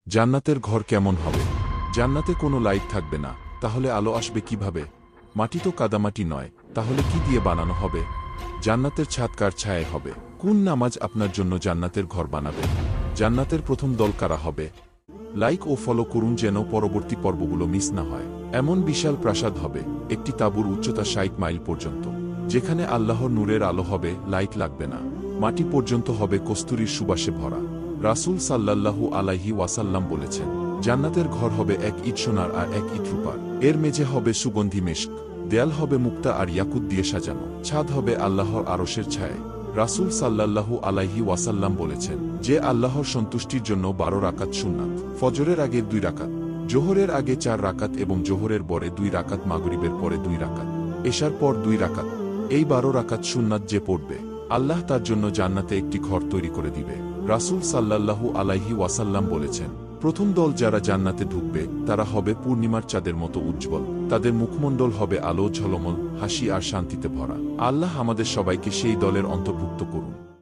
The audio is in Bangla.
জান্নাতের ঘর কেমন হবে? জান্নাতে কোনো লাইট থাকবে না, তাহলে আলো আসবে কিভাবে? মাটি তো কাদামাটি নয়, তাহলে কি দিয়ে বানানো হবে? জান্নাতের ছাদ কার ছায়ায় হবে? কোন নামাজ আপনার জন্য জান্নাতের ঘর বানাবে? জান্নাতের প্রথম দল কারা হবে? লাইক ও ফলো করুন যেন পরবর্তী পর্বগুলো মিস না হয়। এমন বিশাল প্রাসাদ হবে, একটি তাঁবুর উচ্চতা ৬০ মাইল পর্যন্ত, যেখানে আল্লাহর নূরের আলো হবে, লাইট লাগবে না। মাটি পর্যন্ত হবে কস্তুরীর সুবাসে ভরা। রাসূল সাল্লাল্লাহু আলাইহি ওয়াসাল্লাম বলেছেন, জান্নাতের ঘর হবে এক ইট সোনার আর এক ইট রূপার। এর মেঝে হবে সুগন্ধি মেশক, দেয়াল হবে মুক্তা আর ইয়াকুত দিয়ে সাজানো, ছাদ হবে আল্লাহর আরশের ছায়ায়। রাসূল সাল্লাল্লাহু আলাইহি ওয়াসাল্লাম বলেছেন, যে আল্লাহর সন্তুষ্টির জন্য ১২ রাকাত সুন্নাত, ফজরের আগে ২ রাকাত, জোহরের আগে ৪ রাকাত এবং জোহরের পরে ২ রাকাত, মাগরিবের পরে ২ রাকাত, এশার পর ২ রাকাত, এই ১২ রাকাত সুন্নাত যে পড়বে, আল্লাহ তার জন্য জান্নাতে একটি ঘর তৈরি করে দিবে। রাসূল সাল্লাল্লাহু আলাইহি ওয়াসাল্লাম বলেছেন, প্রথম দল যারা জান্নাতে ঢুকবে তারা হবে পূর্ণিমার চাঁদের মতো উজ্জ্বল, তাদের মুখমণ্ডল হবে আলো ঝলমল, হাসি আর শান্তিতে ভরা। আল্লাহ আমাদের সবাইকে সেই দলের অন্তর্ভুক্ত করুন।